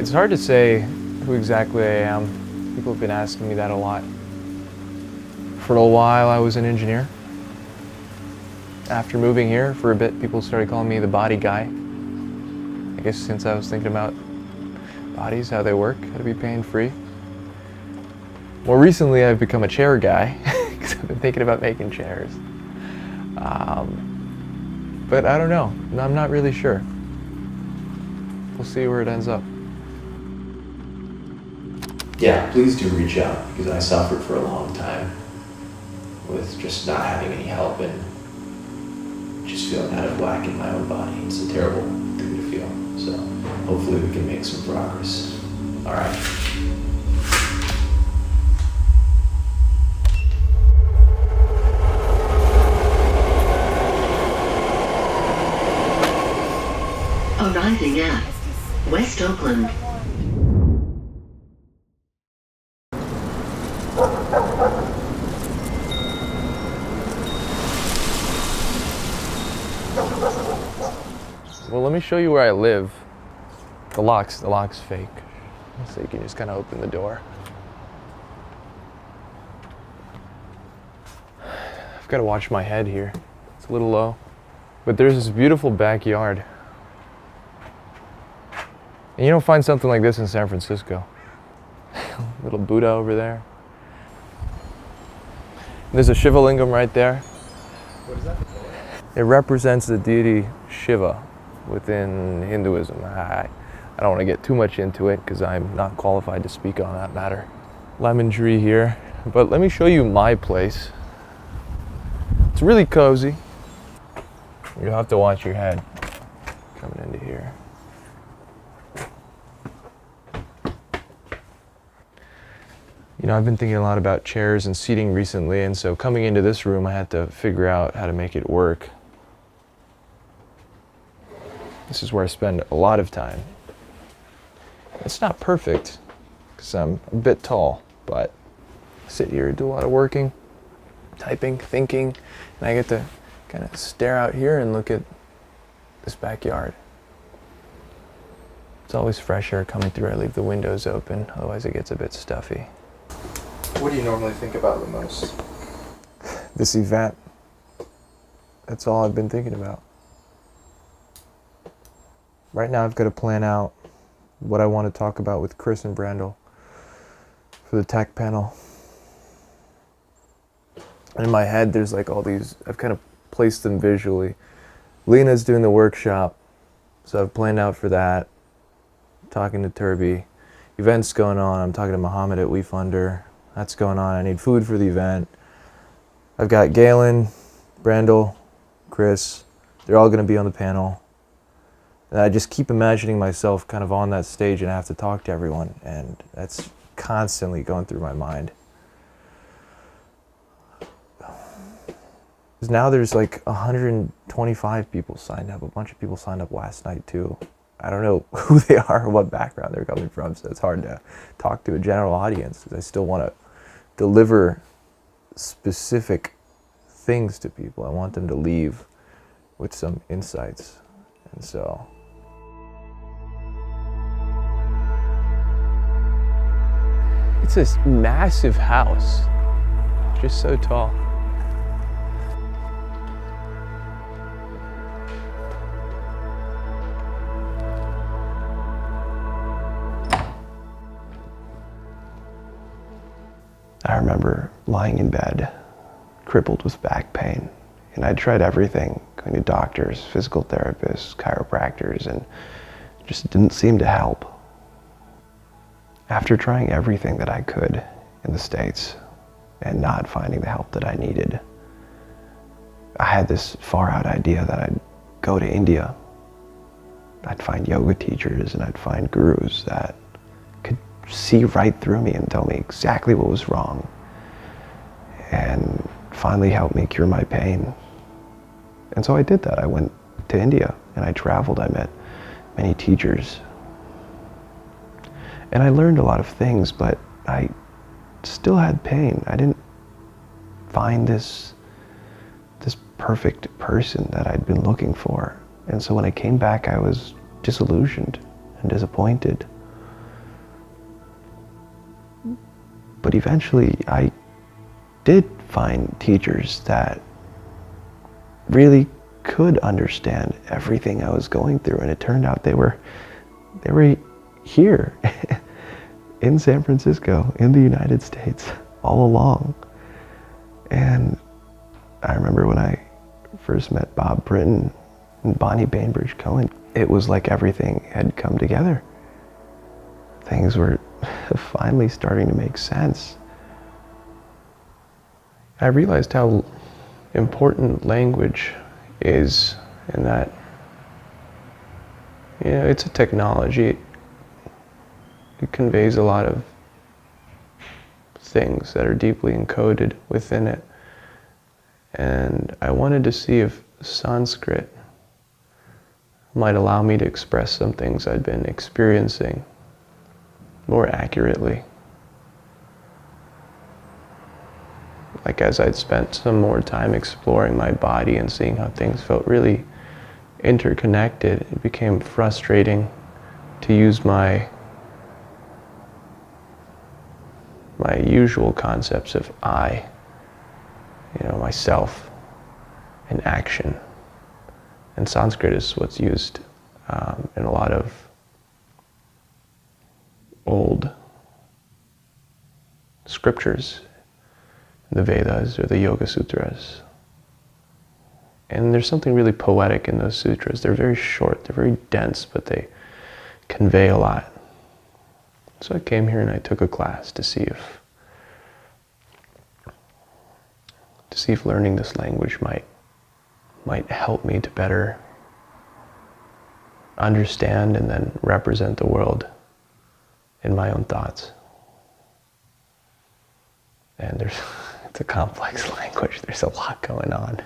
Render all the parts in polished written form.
It's hard to say who exactly I am. People have been asking me that a lot. For a while, I was an engineer. After moving here for a bit, people started calling me the body guy. I guess since I was thinking about bodies, how they work, how to be pain-free. More recently, I've become a chair guy because I've been thinking about making chairs. But I don't know. I'm not really sure. We'll see where it ends up. Yeah, please do reach out, because I suffered for a long time with just not having any help and just feeling out of whack in my own body. It's a terrible thing to feel. So hopefully we can make some progress. All right. Arriving at West Oakland. Well, let me show you where I live. The lock's fake. So you can just kind of open the door. I've got to watch my head here. It's a little low. But there's this beautiful backyard. And you don't find something like this in San Francisco. Little Buddha over there. There's a Shiva Lingam right there. What is that? It represents the deity Shiva within Hinduism. I don't want to get too much into it because I'm not qualified to speak on that matter. Lemon tree here. But let me show you my place. It's really cozy. You'll have to watch your head coming into here. You know, I've been thinking a lot about chairs and seating recently, and so coming into this room, I had to figure out how to make it work. This is where I spend a lot of time. It's not perfect, because I'm a bit tall, but I sit here, do a lot of working, typing, thinking, and I get to kind of stare out here and look at this backyard. It's always fresh air coming through. I leave the windows open, otherwise it gets a bit stuffy. What do you normally think about the most? This event. That's all I've been thinking about. Right now I've got to plan out what I want to talk about with Chris and Brandel for the tech panel. In my head there's like all these, I've kind of placed them visually. Lena's doing the workshop, so I've planned out for that. Talking to Turby. Events going on, I'm talking to Muhammad at WeFunder. That's going on. I need food for the event. I've got Galen, Brandel, Chris. They're all going to be on the panel. And I just keep imagining myself kind of on that stage and I have to talk to everyone. And that's constantly going through my mind. Because now there's like 125 people signed up. A bunch of people signed up last night too. I don't know who they are or what background they're coming from, so it's hard to talk to a general audience because I still want to deliver specific things to people. I want them to leave with some insights. And so it's this massive house, just so tall. I remember lying in bed, crippled with back pain, and I tried everything, going to doctors, physical therapists, chiropractors, and it just didn't seem to help. After trying everything that I could in the States and not finding the help that I needed, I had this far-out idea that I'd go to India. I'd find yoga teachers and I'd find gurus that could see right through me and tell me exactly what was wrong and finally help me cure my pain. And so I did that. I went to India and I traveled. I met many teachers and I learned a lot of things, but I still had pain. I didn't find this perfect person that I'd been looking for. And so when I came back, I was disillusioned and disappointed. But eventually I did find teachers that really could understand everything I was going through, and it turned out they were here in San Francisco, in the United States, all along. And I remember when I first met Bob Britton and Bonnie Bainbridge Cohen, it was like everything had come together. Things were finally starting to make sense. I realized how important language is, in that, you know, it's a technology. It conveys a lot of things that are deeply encoded within it. And I wanted to see if Sanskrit might allow me to express some things I'd been experiencing more accurately. Like, as I'd spent some more time exploring my body and seeing how things felt really interconnected, it became frustrating to use my usual concepts of I, you know, myself, and action. And Sanskrit is what's used in a lot of old scriptures, the Vedas or the Yoga Sutras. And there's something really poetic in those sutras. They're very short, they're very dense, but they convey a lot. So I came here and I took a class to see if learning this language might help me to better understand and then represent the world in my own thoughts. And it's a complex language. There's a lot going on.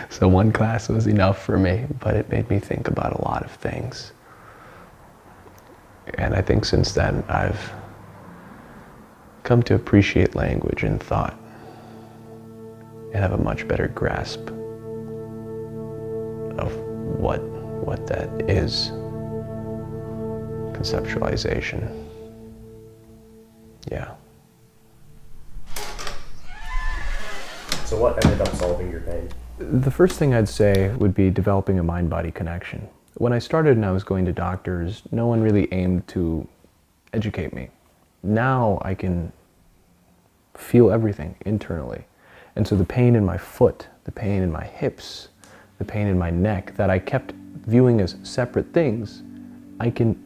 So one class was enough for me, but it made me think about a lot of things. And I think since then I've come to appreciate language and thought and have a much better grasp of what that is. Conceptualization. Yeah. So what ended up solving your pain? The first thing I'd say would be developing a mind-body connection. When I started and I was going to doctors, no one really aimed to educate me. Now I can feel everything internally. And so the pain in my foot, the pain in my hips, the pain in my neck that I kept viewing as separate things, I can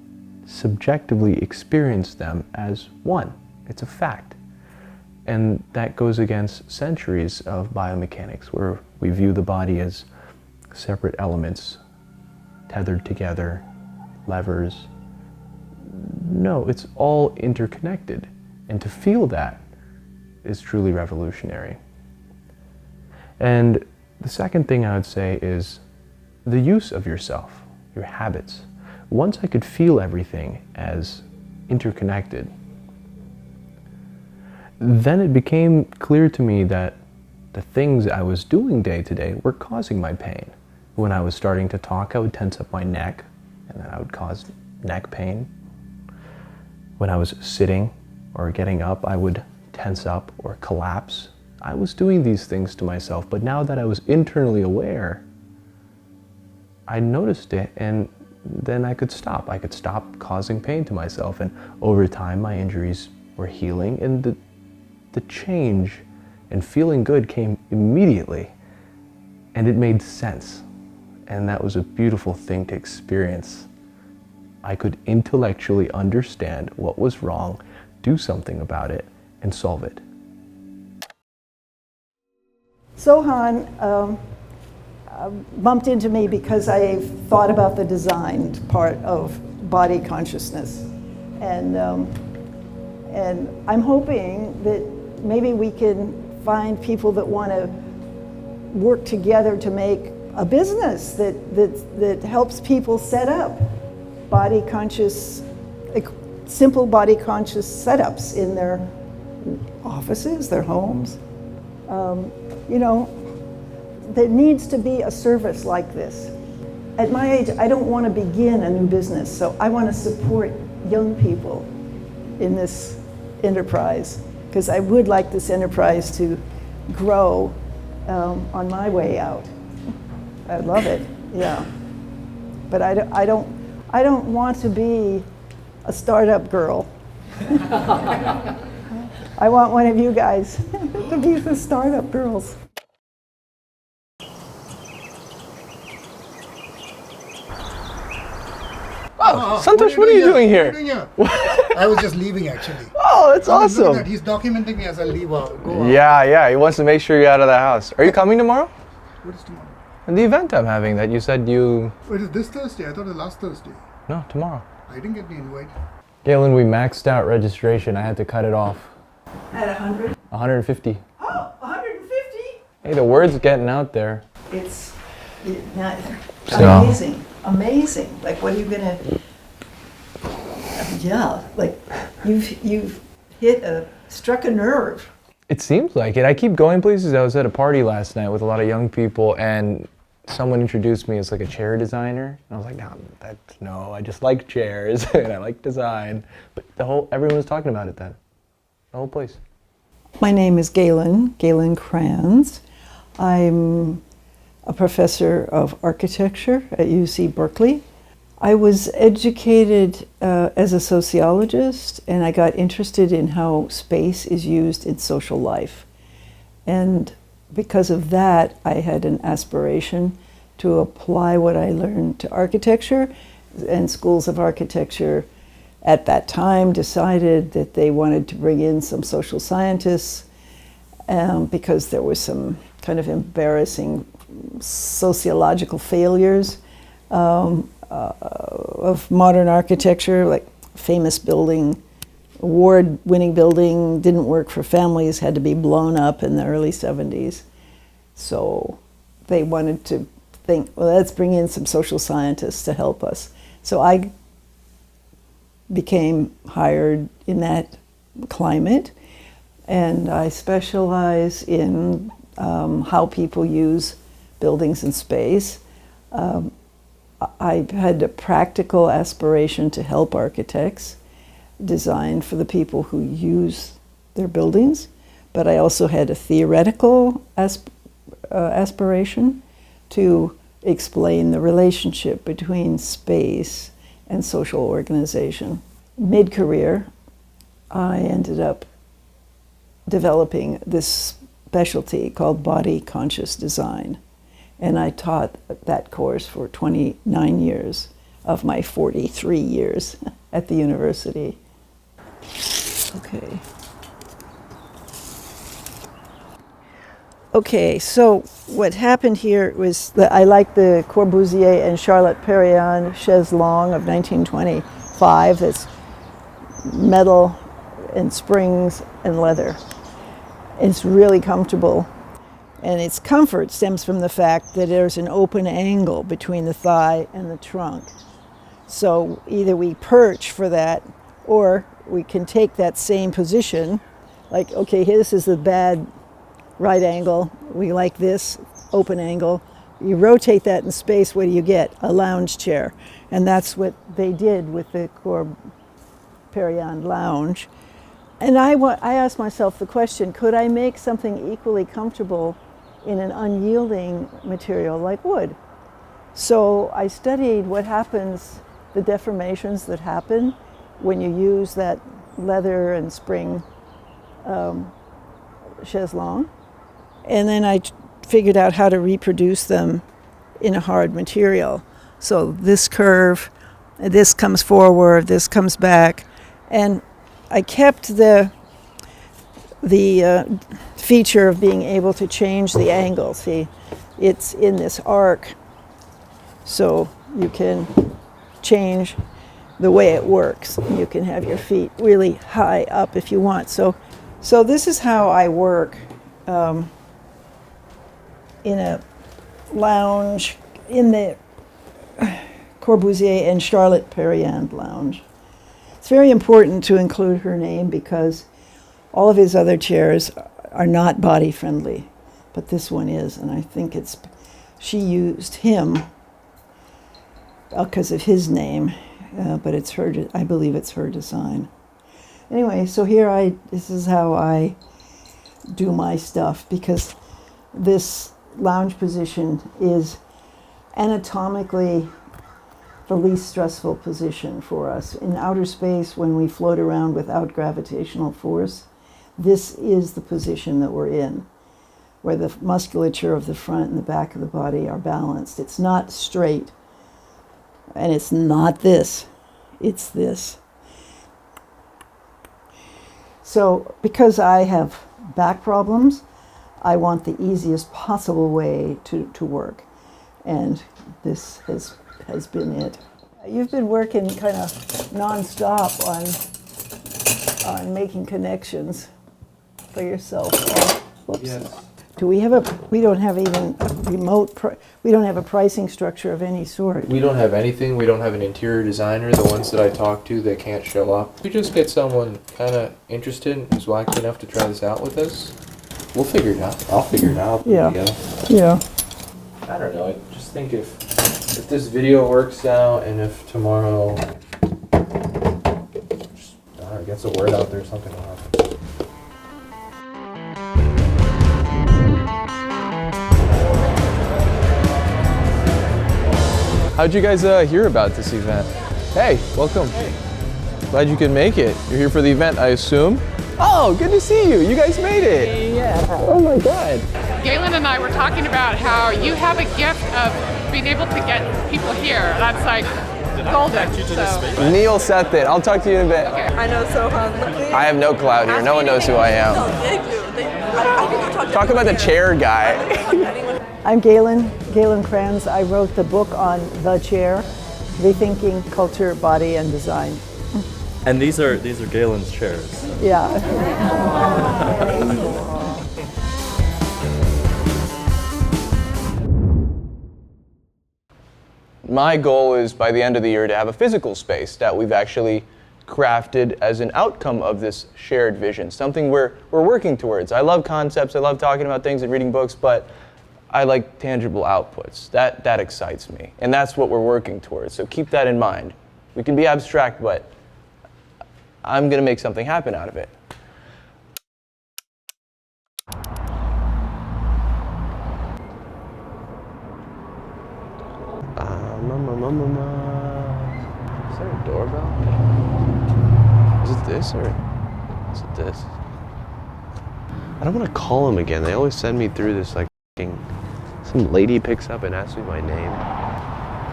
subjectively experience them as one. It's a fact. And that goes against centuries of biomechanics, where we view the body as separate elements, tethered together, levers. No, it's all interconnected. And to feel that is truly revolutionary. And the second thing I would say is the use of yourself, your habits. Once I could feel everything as interconnected, then it became clear to me that the things I was doing day to day were causing my pain. When I was starting to talk, I would tense up my neck, and then I would cause neck pain. When I was sitting or getting up, I would tense up or collapse. I was doing these things to myself, but now that I was internally aware, I noticed it, and then I could stop. I could stop causing pain to myself, and over time my injuries were healing, and the change and feeling good came immediately, and it made sense. And that was a beautiful thing to experience. I could intellectually understand what was wrong, do something about it, and solve it. Sohan bumped into me because I thought about the design part of body consciousness. And I'm hoping that maybe we can find people that want to work together to make a business that helps people set up body conscious, simple body conscious setups in their offices, their homes. You know, there needs to be a service like this. At my age, I don't want to begin a new business, so I want to support young people in this enterprise. because I would like this enterprise to grow on my way out. I love it, yeah. But I don't want to be a startup girl. I want one of you guys to be the startup girls. Oh, Santosh, what are you doing here? I was just leaving actually. Oh, that's I was looking awesome. at- He's documenting me as I leave. Go out. Yeah, he wants to make sure you're out of the house. Are you coming tomorrow? What is tomorrow? The event I'm having that you said you... Oh, it is this Thursday. I thought it was last Thursday. No, tomorrow. I didn't get the invite. Galen, we maxed out registration. I had to cut it off. At 100? 150. Oh, 150? Hey, the word's getting out there. It's not So- amazing, amazing. Like, what are you gonna? Yeah, like you've struck a nerve. It seems like it. I keep going places. I was at a party last night with a lot of young people, and someone introduced me as like a chair designer. And I was like, no, I just like chairs and I like design. But everyone was talking about it then. The whole place. My name is Galen Kranz. I'm a professor of architecture at UC Berkeley. I was educated as a sociologist, and I got interested in how space is used in social life. And because of that, I had an aspiration to apply what I learned to architecture, and schools of architecture at that time decided that they wanted to bring in some social scientists because there was some kind of embarrassing sociological failures of modern architecture, like famous building, award-winning building, didn't work for families, had to be blown up in the early 70s. So they wanted to think, well, let's bring in some social scientists to help us. So I became hired in that climate, and I specialize in how people use buildings and space. I had a practical aspiration to help architects design for the people who use their buildings, but I also had a theoretical aspiration to explain the relationship between space and social organization. Mid-career, I ended up developing this specialty called body conscious design. And I taught that course for 29 years of my 43 years at the university. Okay, so what happened here was that I like the Corbusier and Charlotte Perriand chaise longue of 1925. That's metal and springs and leather. It's really comfortable. And its comfort stems from the fact that there's an open angle between the thigh and the trunk. So either we perch for that, or we can take that same position, like, okay, this is the bad right angle, we like this open angle. You rotate that in space, what do you get? A lounge chair. And that's what they did with the Perriand lounge. And I asked myself the question, could I make something equally comfortable in an unyielding material like wood? So I studied what happens, the deformations that happen when you use that leather and spring chaise longue. And then I figured out how to reproduce them in a hard material. So this curve, this comes forward, this comes back. And I kept the feature of being able to change the angle. See, it's in this arc, so you can change the way it works. You can have your feet really high up if you want. So this is how I work in a lounge, in the Corbusier and Charlotte Perriand lounge. It's very important to include her name because all of his other chairs are not body friendly, but this one is, and I think she used him because of his name, but I believe it's her design. Anyway, so this is how I do my stuff, because this lounge position is anatomically the least stressful position for us. In outer space, when we float around without gravitational force, this is the position that we're in, where the musculature of the front and the back of the body are balanced. It's not straight, and it's not this, it's this. So because I have back problems, I want the easiest possible way to work. And this has been it. You've been working kind of nonstop on making connections for yourself. Whoops. Yes. We don't have even a we don't have a pricing structure of any sort. We don't have anything. We don't have an interior designer. The ones that I talk to, they can't show up. We just get someone kind of interested and who's wacky enough to try this out with us. We'll figure it out. I'll figure it out. Yeah. Yeah. I don't know. I just think if this video works out and if tomorrow, just, I don't know, gets the word out there, something will happen. How'd you guys hear about this event? Hey, welcome. Hey. Glad you could make it. You're here for the event, I assume? Oh, good to see you. You guys made it. Yeah. Oh my God. Galen and I were talking about how you have a gift of being able to get people here. That's like golden. So. Neil Seth it. I'll talk to you in a bit. Okay. I know, so I have no clout here. No one knows who I am. Talk about the chair guy. I'm Galen Kranz. I wrote the book on The Chair, Rethinking Culture, Body, and Design. And these are Galen's chairs. Yeah. My goal is by the end of the year to have a physical space that we've actually crafted as an outcome of this shared vision, something we're working towards. I love concepts, I love talking about things and reading books, but I like tangible outputs. That excites me, and that's what we're working towards. So keep that in mind. We can be abstract, but I'm gonna make something happen out of it. Is there a doorbell? Is it this or is it this? I don't want to call them again. They always send me through this like some lady picks up and asks me my name.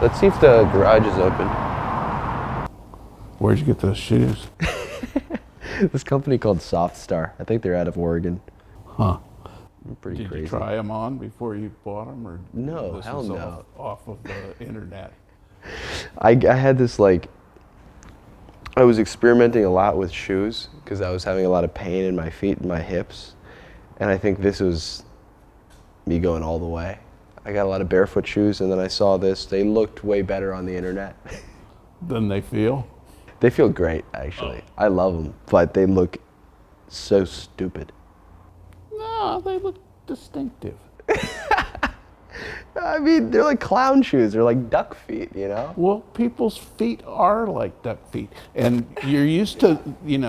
Let's see if the garage is open. Where'd you get those shoes? This company called Soft Star. I think they're out of Oregon. Huh. Pretty Did crazy. you try them on before you bought them, or No, this hell was no. off of the internet? I had this like, I was experimenting a lot with shoes because I was having a lot of pain in my feet and my hips. And I think this was me going all the way. I got a lot of barefoot shoes and then I saw this. They looked way better on the internet. Then they feel? They feel great, actually. I love them, but they look so stupid. No, they look distinctive. I mean, they're like clown shoes. They're like duck feet, you know? Well, people's feet are like duck feet. And you're used to,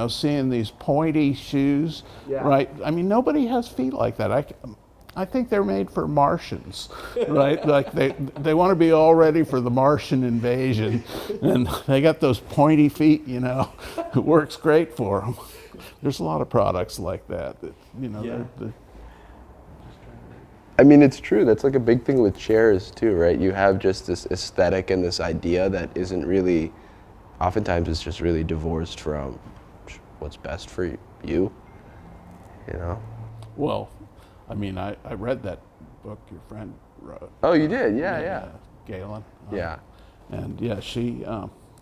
seeing these pointy shoes, right? I mean, nobody has feet like that. I think they're made for Martians, right? Like they want to be all ready for the Martian invasion. And they got those pointy feet, it works great for them. There's a lot of products like that, I mean, it's true. That's like a big thing with chairs too, right? You have just this aesthetic and this idea that isn't really, oftentimes it's just really divorced from what's best for you, Well, I mean, I read that book your friend wrote. Oh, you did? Yeah. Galen. Yeah. And yeah, she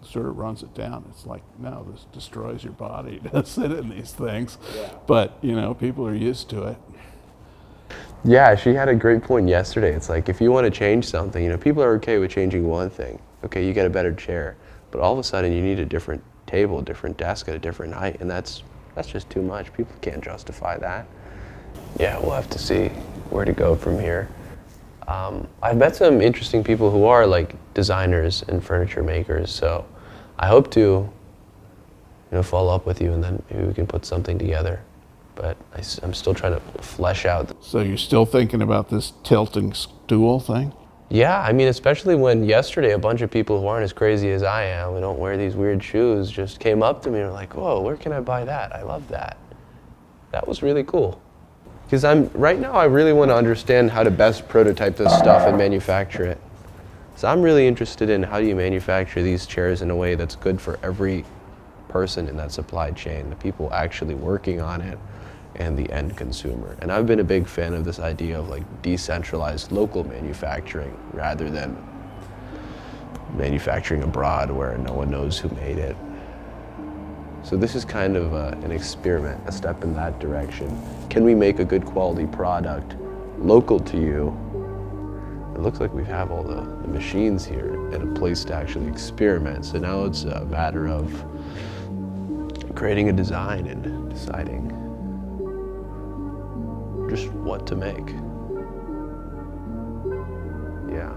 sort of runs it down. It's like, no, this destroys your body to sit in these things. Yeah. But, people are used to it. Yeah, she had a great point yesterday. It's like, if you want to change something, people are okay with changing one thing. Okay, you get a better chair. But all of a sudden you need a different table, a different desk at a different height, and that's just too much. People can't justify that. Yeah, we'll have to see where to go from here. I've met some interesting people who are like designers and furniture makers, so I hope to follow up with you, and then maybe we can put something together. But I'm still trying to flesh out. So you're still thinking about this tilting stool thing? Yeah, I mean, especially when yesterday a bunch of people who aren't as crazy as I am, who don't wear these weird shoes, just came up to me and were like, whoa, where can I buy that? I love that. That was really cool. Because right now I really want to understand how to best prototype this stuff and manufacture it. So I'm really interested in how do you manufacture these chairs in a way that's good for every person in that supply chain, the people actually working on it, and the end consumer. And I've been a big fan of this idea of like decentralized local manufacturing rather than manufacturing abroad where no one knows who made it. So this is kind of an experiment, a step in that direction. Can we make a good quality product local to you? It looks like we have all the machines here and a place to actually experiment. So now it's a matter of creating a design and deciding just what to make. Yeah.